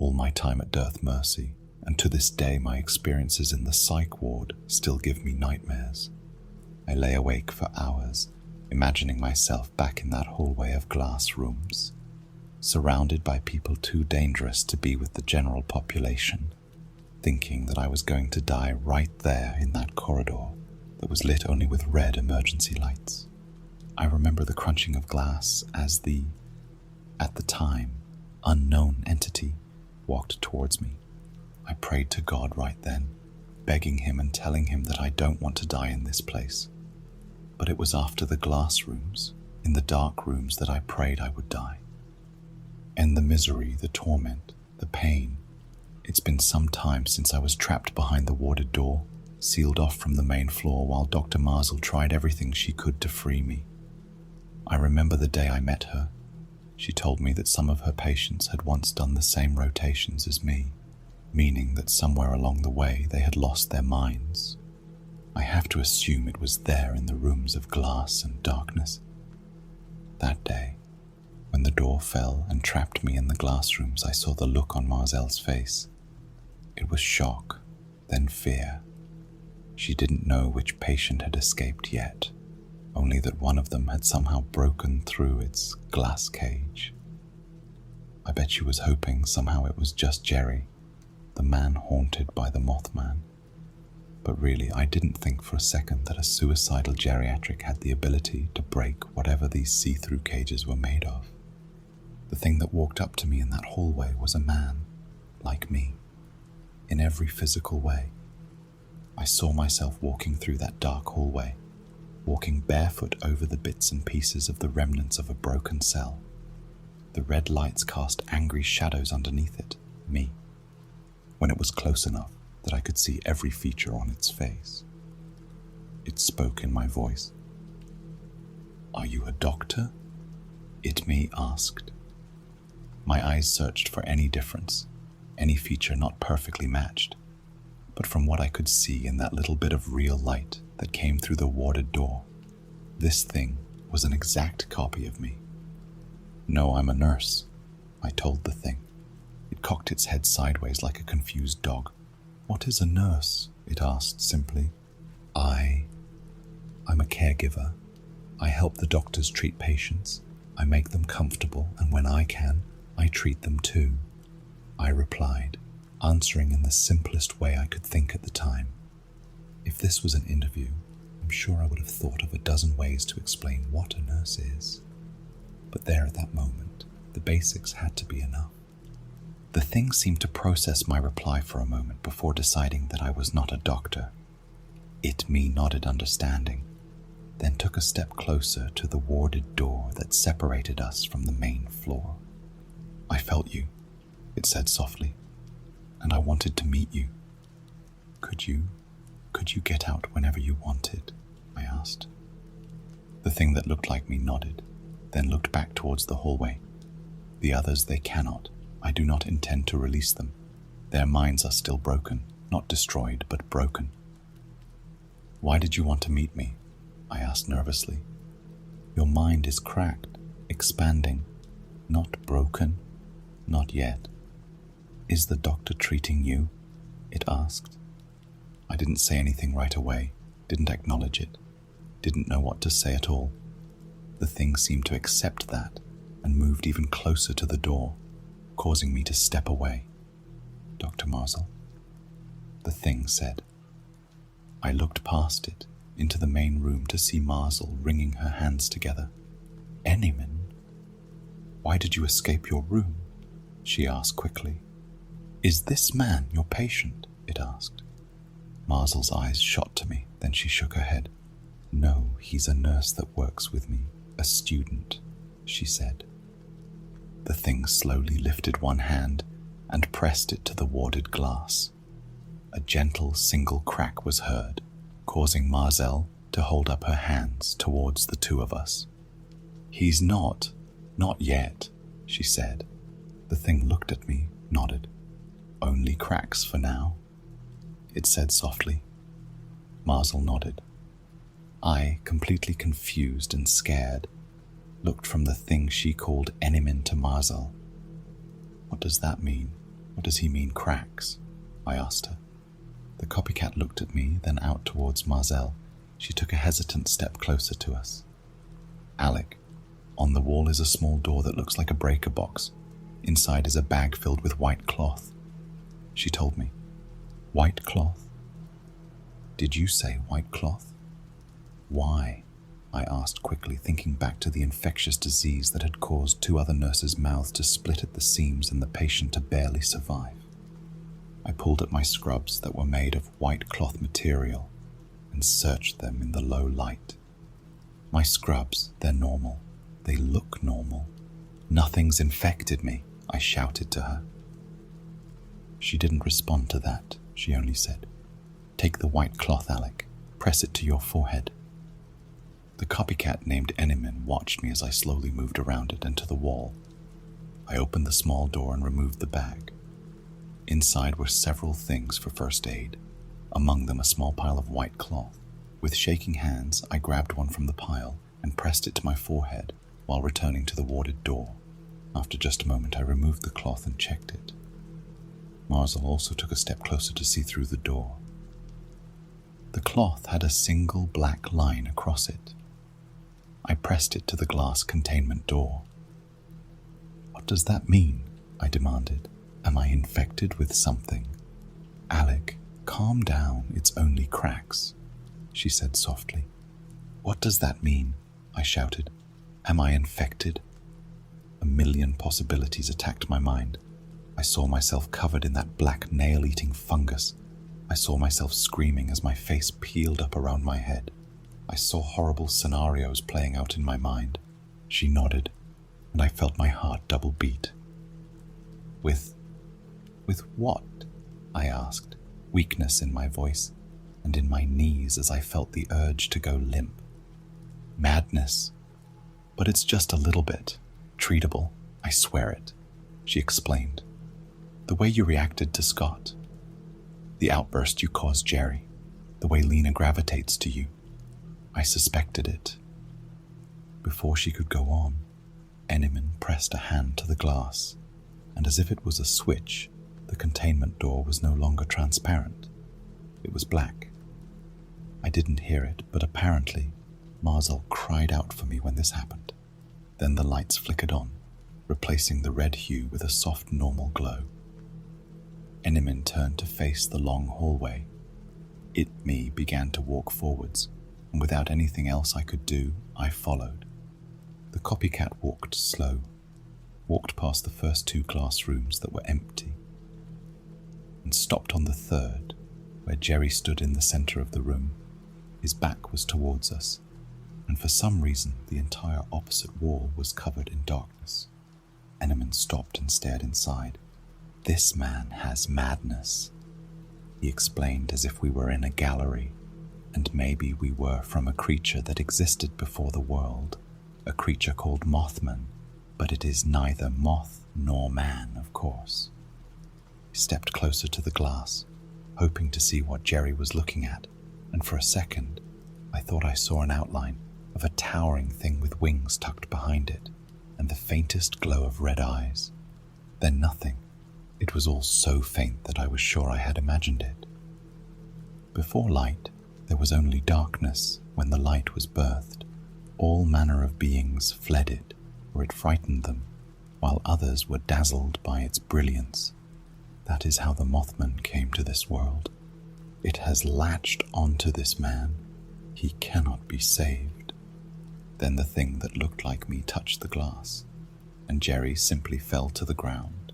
all my time at Dearth Mercy, and to this day my experiences in the psych ward still give me nightmares. I lay awake for hours, imagining myself back in that hallway of glass rooms, surrounded by people too dangerous to be with the general population, thinking that I was going to die right there in that corridor that was lit only with red emergency lights. I remember the crunching of glass as the, at the time, unknown entity walked towards me. I prayed to God right then, begging him and telling him that I don't want to die in this place. But it was after the glass rooms, in the dark rooms, that I prayed I would die. And the misery, the torment, the pain. It's been some time since I was trapped behind the warded door, sealed off from the main floor while Dr. Marsel tried everything she could to free me. I remember the day I met her. She told me that some of her patients had once done the same rotations as me, meaning that somewhere along the way they had lost their minds. I have to assume it was there in the rooms of glass and darkness. That day, when the door fell and trapped me in the glass rooms, I saw the look on Marzel's face. It was shock, then fear. She didn't know which patient had escaped yet, only that one of them had somehow broken through its glass cage. I bet she was hoping somehow it was just Jerry, the man haunted by the Mothman. But really, I didn't think for a second that a suicidal geriatric had the ability to break whatever these see-through cages were made of. The thing that walked up to me in that hallway was a man, like me, in every physical way. I saw myself walking through that dark hallway, walking barefoot over the bits and pieces of the remnants of a broken cell. The red lights cast angry shadows underneath it, me, when it was close enough that I could see every feature on its face. It spoke in my voice. "Are you a doctor?" it me asked. My eyes searched for any difference, any feature not perfectly matched, but from what I could see in that little bit of real light that came through the warded door, this thing was an exact copy of me. "No, I'm a nurse," I told the thing. It cocked its head sideways like a confused dog. "What is a nurse?" it asked simply. I'm a caregiver. I help the doctors treat patients. I make them comfortable, and when I can, I treat them too, I replied, answering in the simplest way I could think at the time. If this was an interview, I'm sure I would have thought of a dozen ways to explain what a nurse is. But there at that moment, the basics had to be enough. The thing seemed to process my reply for a moment before deciding that I was not a doctor. Me nodded understanding, then took a step closer to the warded door that separated us from the main floor. "I felt you," it said softly, "and I wanted to meet you. Could you get out whenever you wanted?" I asked. The thing that looked like me nodded, then looked back towards the hallway. "The others, they cannot. I do not intend to release them. Their minds are still broken, not destroyed, but broken." "Why did you want to meet me?" I asked nervously. "Your mind is cracked, expanding, not broken, not yet." "Is the doctor treating you?" it asked. I didn't say anything right away, didn't acknowledge it, didn't know what to say at all. The thing seemed to accept that and moved even closer to the door, causing me to step away. "Dr. Marsel," the thing said. I looked past it, into the main room to see Marsel wringing her hands together. "Enneman? Why did you escape your room?" she asked quickly. "Is this man your patient?" it asked. Marsel's eyes shot to me, then she shook her head. "No, he's a nurse that works with me, a student," she said. The thing slowly lifted one hand and pressed it to the warded glass. A gentle single crack was heard, causing Marsel to hold up her hands towards the two of us. "He's not yet," she said. The thing looked at me, nodded. "Only cracks for now," it said softly. Marsel nodded. I, completely confused and scared, looked from the thing she called Enneman to Marsel. "What does that mean?" What does he mean, cracks? I asked her. The copycat looked at me, then out towards Marzel. She took a hesitant step closer to us. Alec, on the wall is a small door that looks like a breaker box. Inside is a bag filled with white cloth. She told me. White cloth? Did you say white cloth? Why? I asked quickly, thinking back to the infectious disease that had caused 2 other nurses' mouths to split at the seams and the patient to barely survive. I pulled at my scrubs that were made of white cloth material and searched them in the low light. My scrubs, they're normal. They look normal. Nothing's infected me, I shouted to her. She didn't respond to that. She only said, "Take the white cloth, Alec. Press it to your forehead." The copycat named Enimin watched me as I slowly moved around it and to the wall. I opened the small door and removed the bag. Inside were several things for first aid, among them a small pile of white cloth. With shaking hands, I grabbed one from the pile and pressed it to my forehead while returning to the warded door. After just a moment, I removed the cloth and checked it. Marzel also took a step closer to see through the door. The cloth had a single black line across it. I pressed it to the glass containment door. "What does that mean?" I demanded. "Am I infected with something?" "Alec, calm down, it's only cracks," she said softly. "What does that mean?" I shouted. "Am I infected?" A million possibilities attacked my mind. I saw myself covered in that black nail-eating fungus. I saw myself screaming as my face peeled up around my head. I saw horrible scenarios playing out in my mind. She nodded, and I felt my heart double beat. With what?" I asked, weakness in my voice and in my knees as I felt the urge to go limp. "Madness. But it's just a little bit. Treatable, I swear it," she explained. "The way you reacted to Scott. The outburst you caused Jerry. The way Lena gravitates to you. I suspected it." Before she could go on, Enimin pressed a hand to the glass, and as if it was a switch, the containment door was no longer transparent. It was black. I didn't hear it, but apparently Marzel cried out for me when this happened. Then the lights flickered on, replacing the red hue with a soft, normal glow. Enimin turned to face the long hallway. Me began to walk forwards, and without anything else I could do, I followed. The copycat walked slow, walked past the first 2 glass rooms that were empty, and stopped on the third, where Jerry stood in the center of the room. His back was towards us, and for some reason the entire opposite wall was covered in darkness. Enimin stopped and stared inside. "This man has madness," he explained, as if we were in a gallery, and maybe we were from a creature that existed before the world, a creature called Mothman, but it is neither moth nor man, of course. He stepped closer to the glass, hoping to see what Jerry was looking at, and for a second I thought I saw an outline of a towering thing with wings tucked behind it, and the faintest glow of red eyes. Then nothing. It was all so faint that I was sure I had imagined it. Before light, there was only darkness. When the light was birthed, all manner of beings fled it, or it frightened them, while others were dazzled by its brilliance. That is how the Mothman came to this world. It has latched onto this man. He cannot be saved. Then the thing that looked like me touched the glass, and Jerry simply fell to the ground.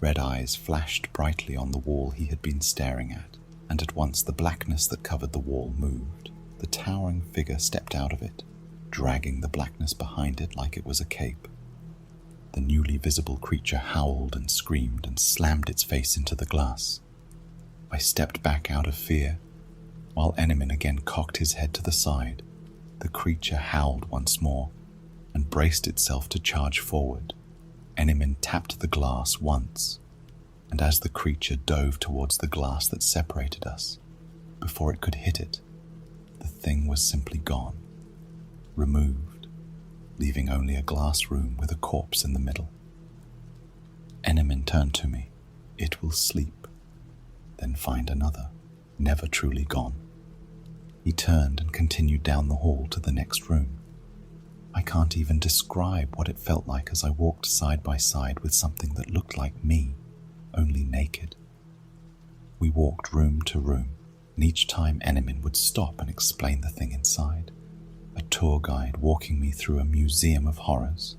Red eyes flashed brightly on the wall he had been staring at, and at once the blackness that covered the wall moved. The towering figure stepped out of it, dragging the blackness behind it like it was a cape. The newly visible creature howled and screamed and slammed its face into the glass. I stepped back out of fear, while Enimin again cocked his head to the side. The creature howled once more and braced itself to charge forward. Enimin tapped the glass once, and as the creature dove towards the glass that separated us, before it could hit it, the thing was simply gone, removed, leaving only a glass room with a corpse in the middle. Enimin turned to me, It will sleep, then find another, never truly gone. He turned and continued down the hall to the next room. I can't even describe what it felt like as I walked side by side with something that looked like me, only naked. We walked room to room, and each time Enemin would stop and explain the thing inside, a tour guide walking me through a museum of horrors.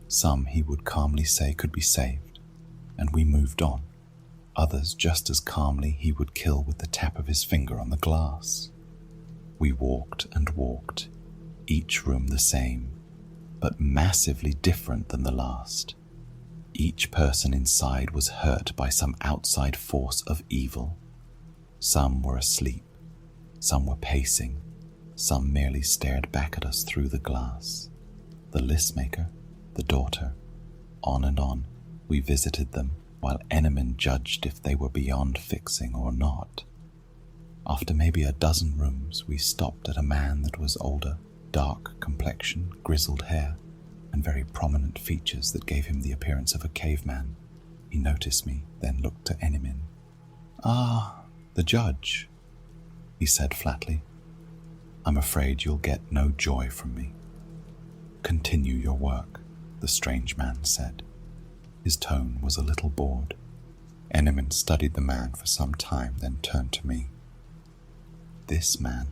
Some he would calmly say could be saved, and we moved on. Others, just as calmly, he would kill with the tap of his finger on the glass. We walked and walked, each room the same, but massively different than the last. Each person inside was hurt by some outside force of evil. Some were asleep, some were pacing, some merely stared back at us through the glass. The list maker, the daughter, on and on, we visited them while Enemin judged if they were beyond fixing or not. After maybe a dozen rooms, we stopped at a man that was older, dark complexion, grizzled hair, and very prominent features that gave him the appearance of a caveman. He noticed me, then looked to Enemin. "Ah, the judge," he said flatly. "I'm afraid you'll get no joy from me." "Continue your work," the strange man said. His tone was a little bored. Enemin studied the man for some time, then turned to me. This man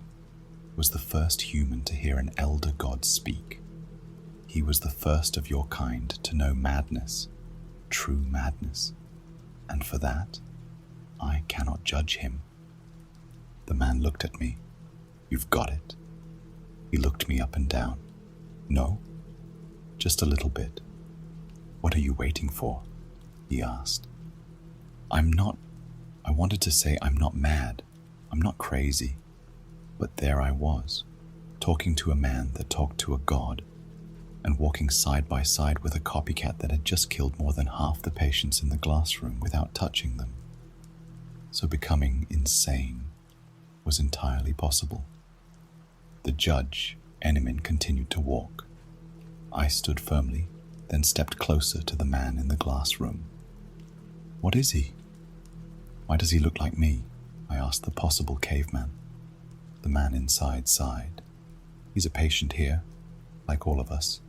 was the first human to hear an elder god speak. He was the first of your kind to know madness, true madness, and for that, I cannot judge him. The man looked at me. "You've got it." He looked me up and down. "No, just a little bit." "What are you waiting for?" he asked. I wanted to say I'm not mad, I'm not crazy, but there I was, talking to a man that talked to a god, and walking side by side with a copycat that had just killed more than half the patients in the glass room without touching them. So becoming insane was entirely possible. The judge, Enemin, continued to walk. I stood firmly, then stepped closer to the man in the glass room. "What is he? Why does he look like me?" I asked the possible caveman. The man inside sighed. "He's a patient here, like all of us,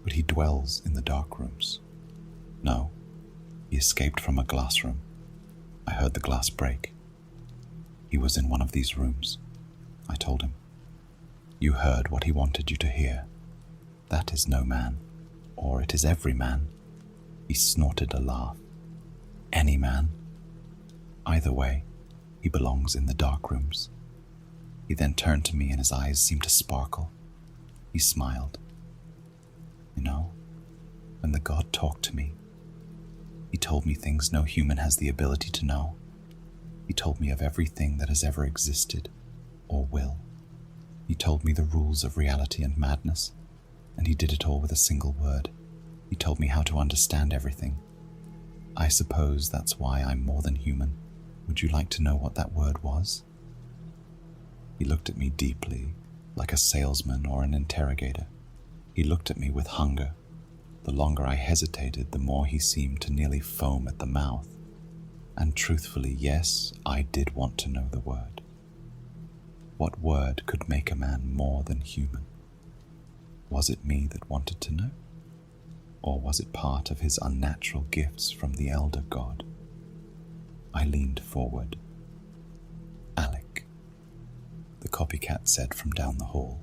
but he dwells in the Darkrooms." "No, he escaped from a glass room. I heard the glass break. He was in one of these rooms," I told him. "You heard what he wanted you to hear. That is no man, or it is every man." He snorted a laugh. "Any man? Either way, he belongs in the Darkrooms." He then turned to me and his eyes seemed to sparkle. He smiled. "You know, when the god talked to me, he told me things no human has the ability to know. He told me of everything that has ever existed, or will. He told me the rules of reality and madness, and he did it all with a single word. He told me how to understand everything. I suppose that's why I'm more than human. Would you like to know what that word was?" He looked at me deeply, like a salesman or an interrogator. He looked at me with hunger. The longer I hesitated, the more he seemed to nearly foam at the mouth. And truthfully, yes, I did want to know the word. What word could make a man more than human? Was it me that wanted to know? Or was it part of his unnatural gifts from the elder god? I leaned forward. "Alec," the copycat said from down the hall.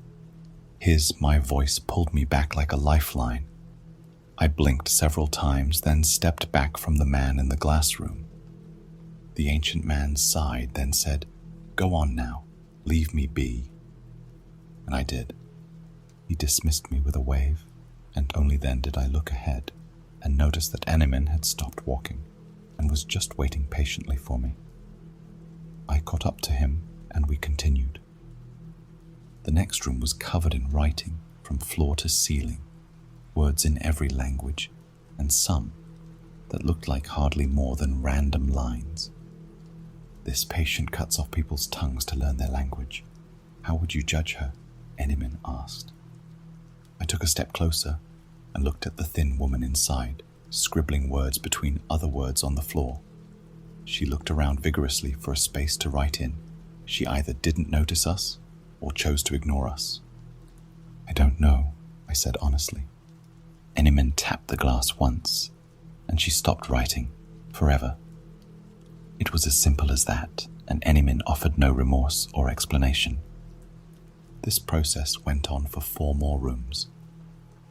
My voice pulled me back like a lifeline. I blinked several times, then stepped back from the man in the glass room. The ancient man sighed, then said, "Go on now, leave me be." And I did. He dismissed me with a wave, and only then did I look ahead and notice that Enemin had stopped walking and was just waiting patiently for me. I caught up to him and we continued. The next room was covered in writing from floor to ceiling, words in every language, and some that looked like hardly more than random lines. "This patient cuts off people's tongues to learn their language. How would you judge her?" Enemin asked. I took a step closer and looked at the thin woman inside, scribbling words between other words on the floor. She looked around vigorously for a space to write in. She either didn't notice us or chose to ignore us. "I don't know," I said honestly. Enimin tapped the glass once, and she stopped writing, forever. It was as simple as that, and Enimin offered no remorse or explanation. This process went on for 4 more rooms.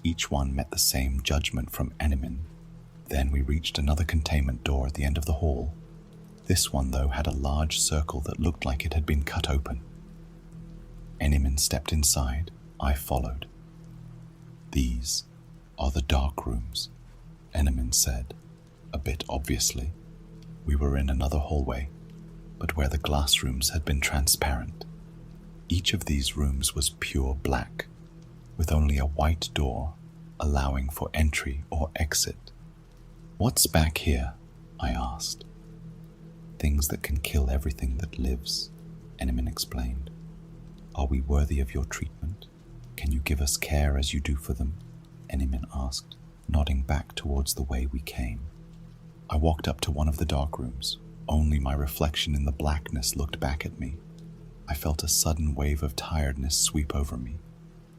Each one met the same judgment from Enimin. Then we reached another containment door at the end of the hall. This one, though, had a large circle that looked like it had been cut open. Enimin stepped inside. I followed. "These are the Darkrooms," Enimin said, a bit obviously. We were in another hallway, but where the glass rooms had been transparent. Each of these rooms was pure black, with only a white door allowing for entry or exit. "What's back here?" I asked. "Things that can kill everything that lives," Enimin explained. "Are we worthy of your treatment? Can you give us care as you do for them?" Enimin asked, nodding back towards the way we came. I walked up to one of the dark rooms. Only my reflection in the blackness looked back at me. I felt a sudden wave of tiredness sweep over me.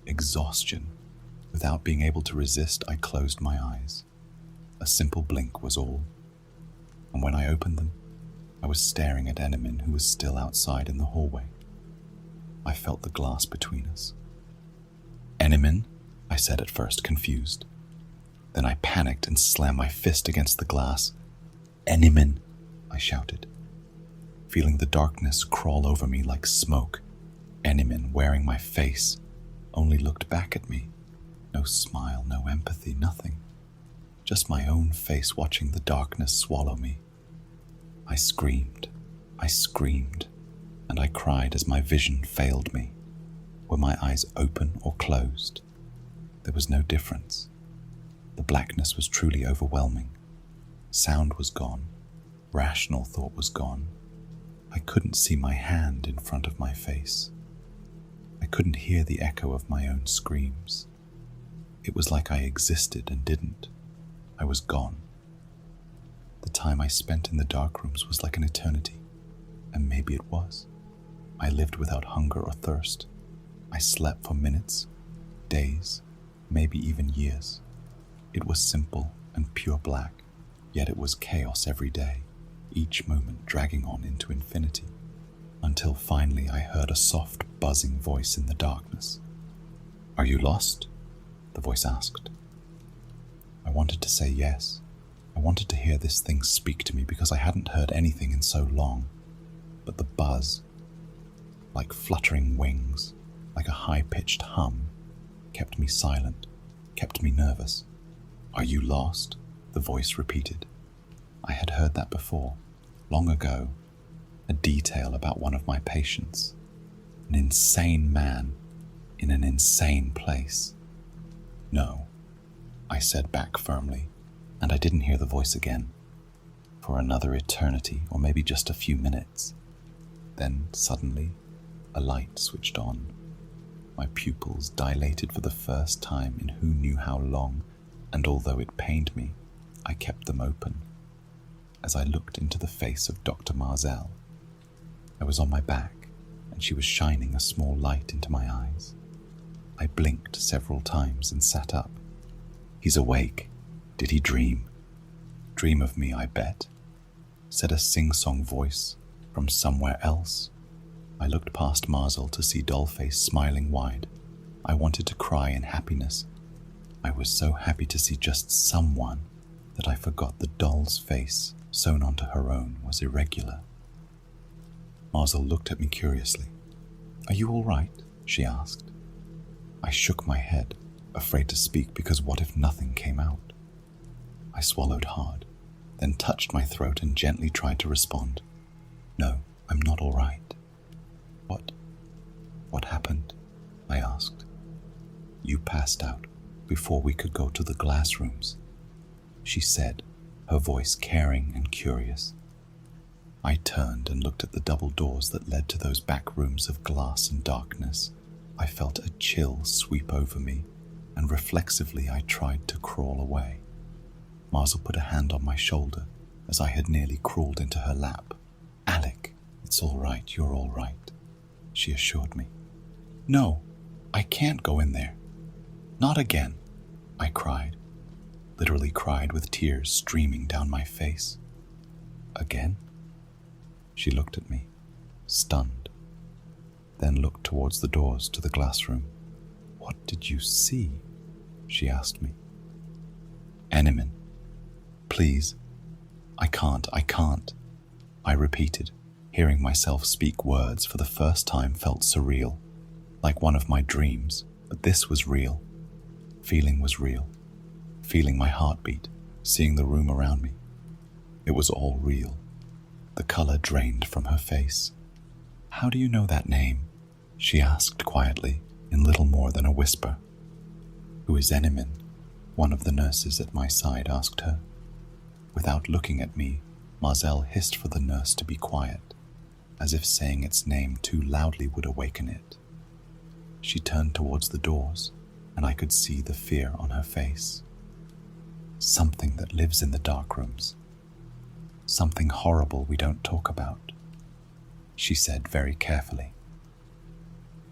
Exhaustion. Without being able to resist, I closed my eyes. A simple blink was all. And when I opened them, I was staring at Enimin, who was still outside in the hallway. I felt the glass between us. "Enimin?" I said at first, confused. Then I panicked and slammed my fist against the glass. "Enimin!" I shouted, feeling the darkness crawl over me like smoke. Enimin, wearing my face, only looked back at me. No smile, no empathy, nothing. Just my own face watching the darkness swallow me. I screamed, and I cried as my vision failed me. Were my eyes open or closed? There was no difference. The blackness was truly overwhelming. Sound was gone. Rational thought was gone. I couldn't see my hand in front of my face. I couldn't hear the echo of my own screams. It was like I existed and didn't. I was gone. The time I spent in the dark rooms was like an eternity, and maybe it was. I lived without hunger or thirst. I slept for minutes, days, maybe even years. It was simple and pure black, yet it was chaos every day, each moment dragging on into infinity, until finally I heard a soft, buzzing voice in the darkness. "Are you lost?" the voice asked. I wanted to say yes. I wanted to hear this thing speak to me because I hadn't heard anything in so long. But the buzz, like fluttering wings, like a high-pitched hum, kept me silent, kept me nervous. "Are you lost?" the voice repeated. I had heard that before, long ago, a detail about one of my patients. An insane man in an insane place. "No," I said back firmly, and I didn't hear the voice again. For another eternity, or maybe just a few minutes. Then, suddenly, a light switched on. My pupils dilated for the first time in who knew how long, and although it pained me, I kept them open. As I looked into the face of Dr. Marzell, I was on my back, and she was shining a small light into my eyes. I blinked several times and sat up. "He's awake. Did he dream?" "Dream of me, I bet," said a sing-song voice from somewhere else. I looked past Marzell to see Dollface smiling wide. I wanted to cry in happiness. I was so happy to see just someone that I forgot the doll's face sewn onto her own was irregular. Marzell looked at me curiously. "Are you all right?" she asked. I shook my head, afraid to speak because what if nothing came out? I swallowed hard, then touched my throat and gently tried to respond. "No, I'm not all right." What happened?" I asked. "You passed out before we could go to the glass rooms," she said, her voice caring and curious. I turned and looked at the double doors that led to those back rooms of glass and darkness. I felt a chill sweep over me, and reflexively I tried to crawl away. Mazel put a hand on my shoulder as I had nearly crawled into her lap. "Alec, it's all right, you're all right," she assured me. "No, I can't go in there. Not again," I cried, literally cried with tears streaming down my face. "Again?" She looked at me, stunned, then looked towards the doors to the glass room. "What did you see?" she asked me. "Enemin. Please. I can't. I repeated, hearing myself speak words for the first time felt surreal, like one of my dreams, but this was real. Feeling was real. Feeling my heartbeat, seeing the room around me. It was all real. The color drained from her face. "How do you know that name?" she asked quietly, in little more than a whisper. "Who is Enemin?" one of the nurses at my side asked her. Without looking at me, Marzel hissed for the nurse to be quiet, as if saying its name too loudly would awaken it. She turned towards the doors, and I could see the fear on her face. "Something that lives in the Darkrooms. Something horrible we don't talk about," she said very carefully.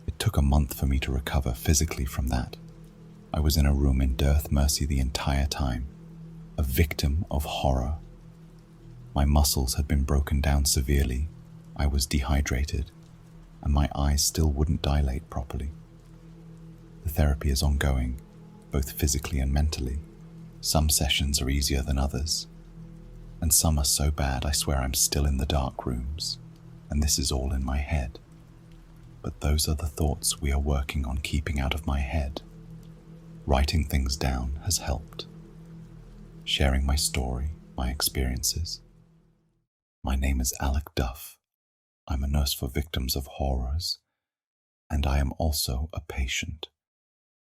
It took a month for me to recover physically from that. I was in a room in Dearth Mercy the entire time, a victim of horror. My muscles had been broken down severely, I was dehydrated, and my eyes still wouldn't dilate properly. The therapy is ongoing, both physically and mentally. Some sessions are easier than others, and some are so bad I swear I'm still in the dark rooms, and this is all in my head. But those are the thoughts we are working on keeping out of my head. Writing things down has helped. Sharing my story, my experiences. My name is Alec Duff. I'm a nurse for victims of horrors, and I am also a patient.